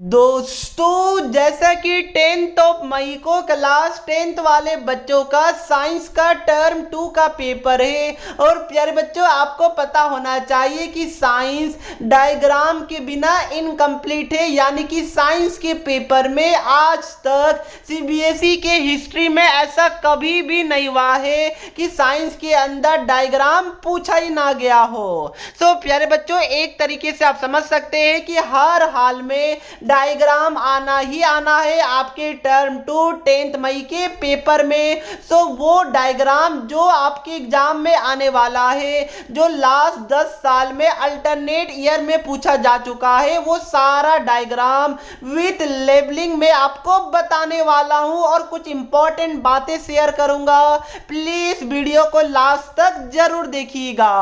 दोस्तों जैसा कि 10 मई को क्लास 10th वाले बच्चों का साइंस का टर्म 2 का पेपर है। और प्यारे बच्चों आपको पता होना चाहिए कि साइंस डायग्राम के बिना इनकम्प्लीट है, यानी कि साइंस के पेपर में आज तक सीबीएसई के हिस्ट्री में ऐसा कभी भी नहीं हुआ है कि साइंस के अंदर डायग्राम पूछा ही ना गया हो। सो प्यारे बच्चों एक तरीके से आप समझ सकते हैं कि हर हाल में डायग्राम आना ही आना है आपके टर्म 2 10th मई के पेपर में। सो वो डायग्राम जो आपके एग्जाम में आने वाला है, जो लास्ट 10 साल में अल्टरनेट ईयर में पूछा जा चुका है, वो सारा डायग्राम विथ लेबलिंग में आपको बताने वाला हूं और कुछ इंपॉर्टेंट बातें शेयर करूंगा। प्लीज वीडियो को लास्ट तक जरूर देखिएगा।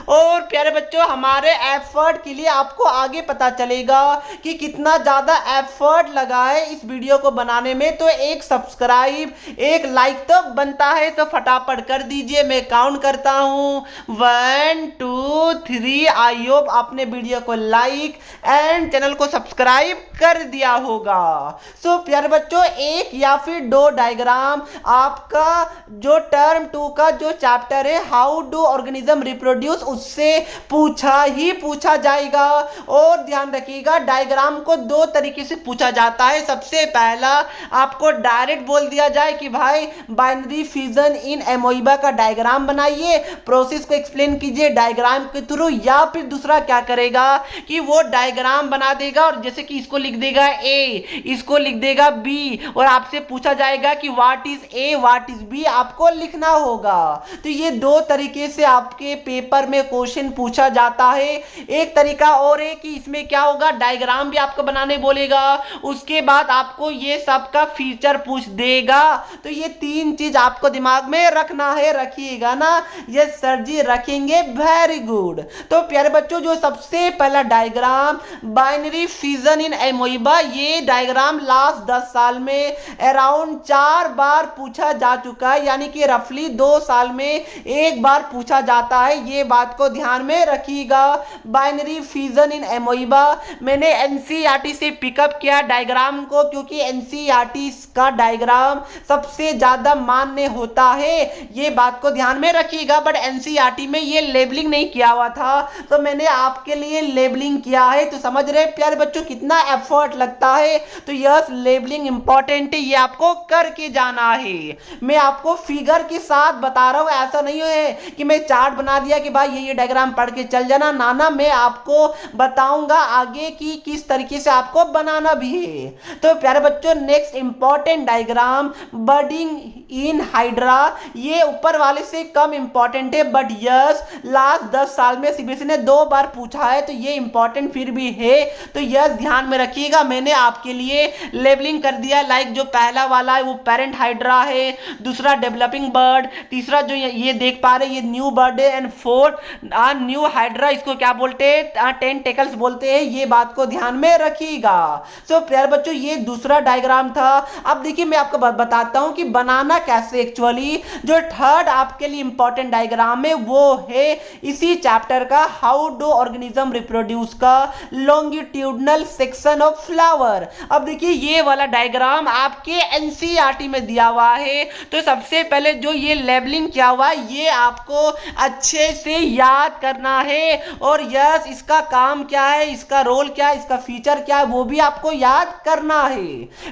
और प्यारे बच्चों हमारे एफर्ट के लिए आपको आगे पता चलेगा कि कितना ज्यादा एफर्ट लगा है इस वीडियो को बनाने में। तो एक सब्सक्राइब एक लाइक तो बनता है, तो फटाफट कर दीजिए। मैं काउंट करता हूं 1 2 3। आई होप आपने वीडियो को लाइक एंड चैनल को सब्सक्राइब कर दिया होगा। सो प्यारे बच्चों एक या फिर दो डायग्राम आपका जो टर्म 2 का जो चैप्टर है हाउ डू ऑर्गेनिज्म रिप्रोड्यूस, उससे पूछा जाएगा। और ध्यान रखिएगा डायग्राम को दो तरीके से पूछा जाता है। सबसे पहला आपको डायरेक्ट बोल दिया जाए कि भाई बाइनरी फ्यूजन इन एमोइबा का डायग्राम बनाइए, प्रोसेस को एक्सप्लेन कीजिए डायग्राम के थ्रू। या फिर दूसरा क्या करेगा कि वो डायग्राम बना देगा और जैसे कि इसको लिख देगा ए, इसको लिख देगा बी, और आपसे पूछा जाएगा कि what is A what is B, आपको लिखना होगा। तो ये दो तरीके से आपके पेपर में क्वेश्चन पूछा जाता है। एक तरीका और है कि इसमें क्या होगा, डायग्राम भी आपको बनाने बोलेगा, उसके बाद आपको ये सब का फीचर पूछ देगा। तो ये तीन चीज आपको दिमाग में रखना है, रखिएगा ना? यस सर जी रखेंगे, वेरी गुड। तो प्यारे बच्चों जो सबसे पहला डायग्राम बाइनरी फ्यूजन इन एमोइबा, ये डायग्राम लास्ट 10 साल में अराउंड 4 बार पूछा जा चुका है, यानी कि रफली 2 साल में एक बार पूछा जाता है। ये बात को ध्यान में रखिएगा। बाइनरी फ्यूजन इन एमोइबा मैंने एनसीईआरटी से पिकअप किया डायग्राम को, क्योंकि एनसीईआरटी का डायग्राम सबसे ज्यादा मान्य होता है। ये बात को ध्यान में रखिएगा। बट एनसीईआरटी में ये लेबलिंग नहीं किया हुआ था, तो मैंने आपके लिए लेबलिंग किया है। तो समझ रहे प्यारे बच्चों कितना एफर्ट लगता है। तो यस लेबलिंग इंपॉर्टेंट है, ये आपको करके जाना है। मैं आपको फिगर के साथ बता रहा हूं, ऐसा नहीं है कि मैं चार्ट बना दिया कि भाई ये डायग्राम पढ़ के चल जाना। नाना मैं आपको बताऊंगा आगे कि किस तरीके से आपको बनाना भी है। तो प्यारे बच्चों next important diagram budding in hydra, ये ऊपर वाले से कम इंपॉर्टेंट है, बट यस लास्ट 10 साल में सीबीएसई ने 2 बार पूछा है, तो ये इंपॉर्टेंट फिर भी है। तो यस ध्यान में रखिएगा। मैंने आपके लिए लेबलिंग कर दिया, लाइक जो पहला वाला है वो पेरेंट हाइड्रा है, दूसरा डेवलपिंग बर्ड, तीसरा जो ये देख पा रहे ये न्यू बर्ड है, एंड फोर्थ न्यू हाइड्रा, इसको क्या बोलते हैं 10 टेकल्स बोलते हैं। ये बात को ध्यान में रखिएगा। सो प्यारे बच्चों ये दूसरा डायग्राम था। अब देखिए मैं आपको बताता हूं कि बनाना कैसे। एक्चुअली जो थर्ड आपके लिए इंपॉर्टेंट डायग्राम है वो है इसी चैप्टर का हाउ डू ऑर्गेनिज्म रिप्रोड्यूस का लॉन्गिट्यूडनल सेक्शन ऑफ फ्लावर। अब देखिए ये वाला डायग्राम आपके एनसीईआरटी में दिया हुआ है। तो सबसे पहले जो ये लेबलिंग किया हुआ है ये आपको अच्छे से याद करना है। और यस इसका काम क्या है, इसका रोल क्या है, इसका फीचर क्या है, वो भी आपको याद करना है।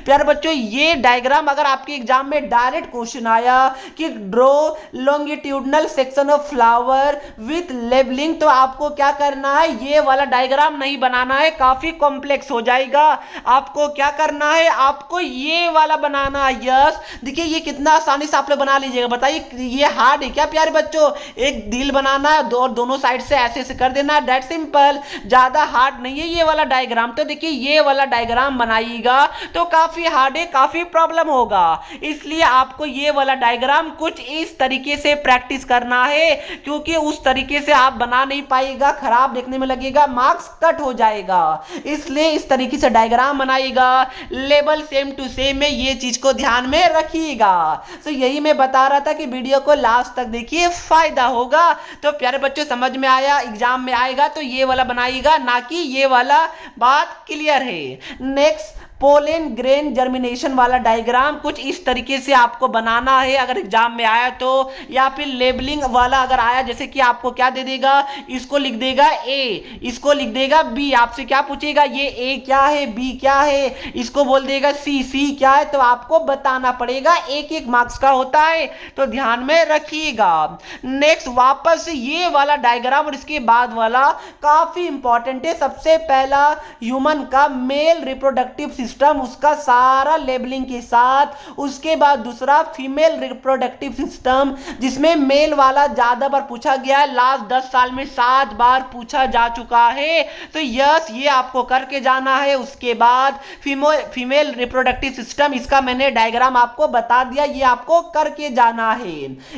प्यारे बच्चों ये डायग्राम अगर आपके एग्जाम में डायरेक्ट क्वेश्चन आया कि draw longitudinal section of flower with labelling, तो आपको क्या करना है, ये वाला डायग्राम नहीं बनाना है, काफी कॉम्प्लेक्स हो जाएगा। आपको क्या करना है, आपको ये वाला बनाना है। यस देखिए ये कितना आसानी से आप लोग बना लीजिएगा। बताइए ये हार्ड है क्या प्यारे बच्चों? एक दिल बनाना है और दोनों साइड से ऐसे ऐसे कर देना, दैट सिंपल, ज्यादा हार्ड नहीं है ये वाला डायग्राम। तो देखिए ये वाला डायग्राम बनाइएगा तो काफी हार्ड है, काफी प्रॉब्लम होगा, इसलिए आपको ये वाला डायग्राम कुछ इस तरीके से प्रैक्टिस करना है, क्योंकि उस तरीके से आप बना नहीं पाएगा, खराब देखने में लगेगा, मार्क्स कट हो जाएगा। इसलिए इस तरीके से डायग्राम बनाइएगा, लेवल सेम टू सेम में ये चीज को ध्यान में रखिएगा। तो यही मैं बता रहा था कि वीडियो को लास्ट तक देखिए, फायदा होगा। तो प्यारे बच्चों समझ में आया, एग्जाम में आएगा तो ये वाला बनाइएगा, ना कि ये वाला। बात क्लियर फिगर है। नेक्स्ट पोलेन ग्रेन जर्मिनेशन वाला डायग्राम कुछ इस तरीके से आपको बनाना है अगर एग्जाम में आया तो, या फिर लेबलिंग वाला अगर आया जैसे कि आपको क्या दे देगा, इसको लिख देगा ए, इसको लिख देगा बी, आपसे क्या पूछेगा ये ए क्या है बी क्या है, इसको बोल देगा सी, सी क्या है, तो आपको बताना पड़ेगा, एक एक मार्क्स का होता है तो ध्यान में रखिएगा। नेक्स्ट वापस ये वाला डायग्राम और इसके बाद वाला काफी इंपॉर्टेंट है। सबसे पहला ह्यूमन का मेल रिप्रोडक्टिव सिस्टम, उसका सारा लेबलिंग के साथ, उसके बाद दूसरा फीमेल रिप्रोडक्टिव सिस्टम जिसमें मेल वाला ज्यादा बार पूछा गया है, लास्ट 10 साल में 7 बार पूछा जा चुका है, तो यस ये आपको करके जाना है। उसके बाद फीमेल रिप्रोडक्टिव सिस्टम, इसका मैंने डायग्राम आपको बता दिया, ये आपको करके जाना है,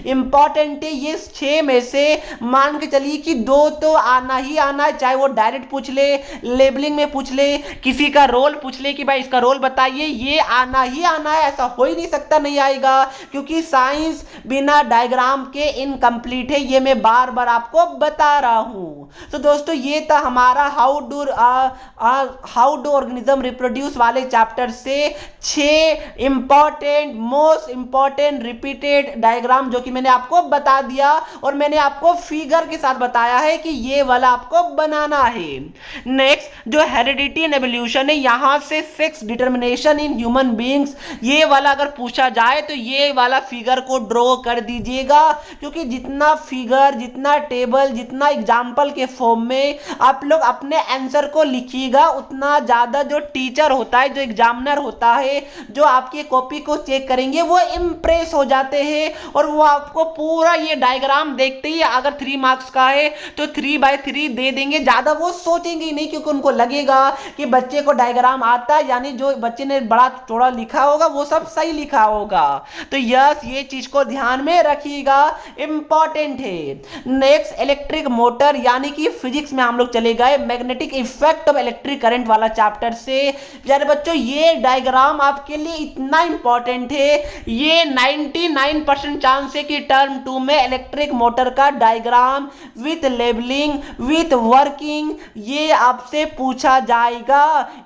इंपॉर्टेंट है। ये 6 में से मान के चलिए कि 2 तो आना ही आना है, चाहे वो डायरेक्ट पूछ ले, लेबलिंग में पूछ ले, किसी का रोल पूछ ले कि भाई इसका रोल बताइए, ये आना ही आना है, ऐसा हो ही नहीं सकता नहीं आएगा, क्योंकि साइंस बिना डायग्राम के इनकम्प्लीट है, ये मैं बार बार आपको बता रहा हूं। तो दोस्तों ये था हमारा हाउ डू ऑर्गेनिज्म रिप्रोड्यूस वाले चैप्टर से 6 important most important repeated diagram जो कि मैंने आपको बता दिया, और मैंने आपको फिगर के साथ बताया है कि ये वाला आपको बनाना है। नेक्स्ट जो हेरिडिटी एंड एवोल्यूशन है, यहां से sex determination in human beings, ये वाला अगर पूछा जाए तो ये वाला फिगर को ड्रॉ कर दीजिएगा, क्योंकि जितना फिगर, जितना टेबल, जितना एग्जाम्पल के फॉर्म में आप लोग अपने आंसर को लिखिएगा, उतना ज्यादा जो टीचर होता है, जो एग्जामिनर होता है, जो आपकी कॉपी को चेक करेंगे वो इंप्रेस हो जाते हैं, और वो आपको पूरा ये डायग्राम देखते ही अगर 3 मार्क्स का है तो 3/3 दे देंगे, ज्यादा वो सोचेंगे नहीं, क्योंकि उनको लगेगा कि बच्चे को डायग्राम आता है, यानी जो बच्चे ने बड़ा चौड़ा लिखा होगा वो सब सही लिखा होगा। तो यस ये चीज को ध्यान में रखिएगा, इंपॉर्टेंट है। नेक्स्ट इलेक्ट्रिक मोटर, यानी कि फिजिक्स में हम लोग चले गए magnetic effect of electric current वाला चैप्टर से। यार बच्चों ये डायग्राम आपके लिए इतना इंपॉर्टेंट है, ये 99% चांस है कि टर्म 2 में इलेक्ट्रिक मोटर का diagram with labelling with working ये आपसे पूछा जाएगा,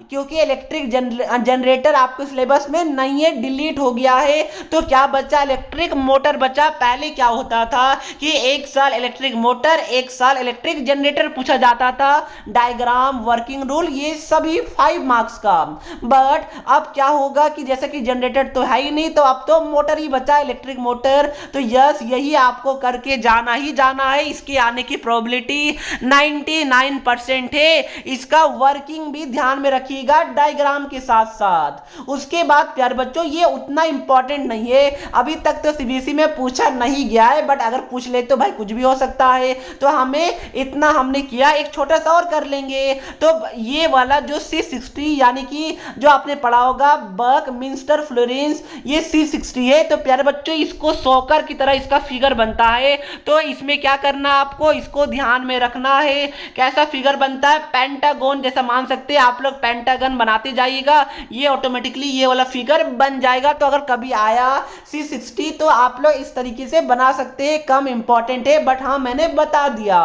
क्योंकि इलेक्ट्रिक जनरेटर आपके सिलेबस में नहीं है, डिलीट हो गया है। तो क्या बचा, इलेक्ट्रिक मोटर बचा। पहले क्या होता था कि 1 साल इलेक्ट्रिक मोटर, 1 साल इलेक्ट्रिक जनरेटर पूछा जाता था, डायग्राम, वर्किंग रूल, ये सभी 5 मार्क्स का। बट अब क्या होगा कि जैसे कि जनरेटर तो है ही नहीं, तो अब तो मोटर ही बचा, इलेक्ट्रिक मोटर। तो यस यही आपको करके जाना ही जाना है, इसके आने की प्रोबेबिलिटी 99% है। इसका वर्किंग भी ध्यान में रखिएगा डायग्राम के साथ साथ। उसके बाद प्यारे बच्चों ये उतना इंपॉर्टेंट नहीं है, अभी तक तो सीबीएसई में पूछा नहीं गया है, बट अगर पूछ ले तो भाई कुछ भी हो सकता है, तो हमें इतना हमने किया, एक छोटा सा और कर लेंगे। तो ये वाला जो C60 यानी कि जो आपने पढ़ा होगा बकमिंस्टर फ्लोरेंस, ये C60 है। तो प्यारे बच्चों इसको सॉकर की तरह इसका फिगर बनता है, तो इसमें क्या करना आपको, इसको ध्यान में रखना है। कैसा फिगर बनता है, पेंटागन जैसा मान सकते हैं आप लोग, पेंटागन बनाते जाइएगा, ये ऑटोमेटिकली ये वाला फिगर बन जाएगा। तो अगर कभी आया C60 तो आप लोग इस तरीके से बना सकते हैं, कम इंपॉर्टेंट है बट हाँ मैंने बता दिया।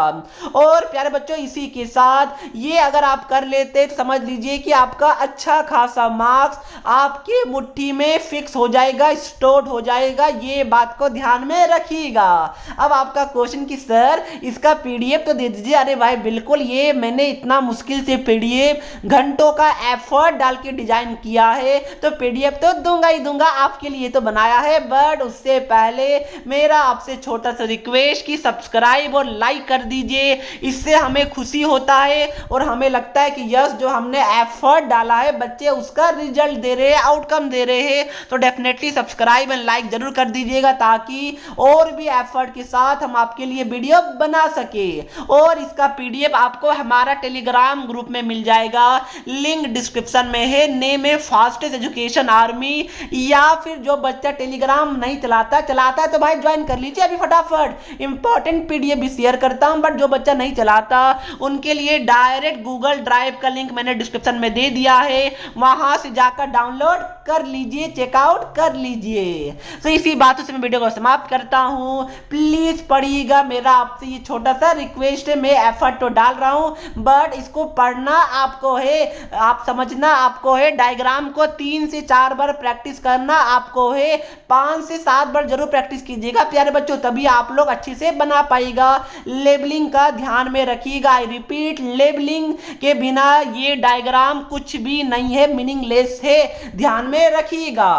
और प्यारे बच्चों इसी के साथ ये अगर आप कर लेते तो समझ लीजिए कि आपका अच्छा खासा मार्क्स आपकी मुट्ठी में फिक्स हो जाएगा, स्टोर्ड हो जाएगा, ये बात को ध्यान में रखिएगा। अब आपका क्वेश्चन कि सर इसका पीडीएफ तो दे दीजिए, अरे भाई बिल्कुल, ये मैंने इतना मुश्किल से पीडीएफ घंटों का एफर्ट डाल के डिजाइन किया है, तो पीडीएफ तो दूंगा ही दूंगा, आपके लिए तो बनाया है। बट उससे पहले मेरा आपसे छोटा सा रिक्वेस्ट कि सब्सक्राइब और लाइक कर दीजिए, इससे हमें खुशी होता है और हमें लगता है कि यस जो हमने एफर्ट डाला है बच्चे उसका रिजल्ट दे रहे हैं, आउटकम दे रहे हैं। तो डेफिनेटली सब्सक्राइब एंड लाइक जरूर कर दीजिएगा, ताकि और भी एफर्ट के साथ हम आपके लिए वीडियो बना सके। और इसका पीडीएफ आपको हमारा टेलीग्राम ग्रुप में मिल जाएगा, लिंक डिस्क्रिप्शन में है, नेम है फास्टेस्ट एजुकेशन आर्मी। या फिर जो बच्चा टेलीग्राम नहीं चलाता है तो भाई ज्वाइन कर लीजिए अभी फटाफट, इंपॉर्टेंट पीडीएफ भी शेयर करता हूं। बट जो बच्चा नहीं चलाता उनके लिए डायरेक्ट गूगल ड्राइव का लिंक मैंने डिस्क्रिप्शन में दे दिया है, वहां से जाकर डाउनलोड कर लीजिए, चेकआउट कर लीजिए। तो इसी बातों से मैं वीडियो को समाप्त करता हूं। प्लीज पढ़िएगा, मेरा आपसे ये छोटा सा रिक्वेस्ट है, मैं एफर्ट तो डाल रहा हूं बट इसको पढ़ना आपको है। आप समझना, आपको है डायग्राम को 3 से 4 बार प्रैक्टिस करना, आपको है 5 से 7 बार जरूर प्रैक्टिस कीजिएगा प्यारे बच्चों, तभी आप लोग अच्छे से बना पाएगा। लेबलिंग का ध्यान में रखिएगा, आई रिपीट, लेबलिंग के बिना ये डायग्राम कुछ भी नहीं है, मीनिंगलेस है, ध्यान में रखिएगा।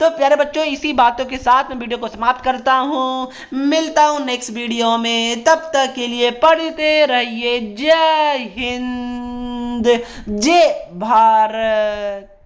तो प्यारे बच्चों इसी बातों के साथ मैं वीडियो को समाप्त करता हूं, मिलता हूं नेक्स्ट वीडियो में, तब तक के लिए पढ़ते रहिए। जय हिंद, जय भारत।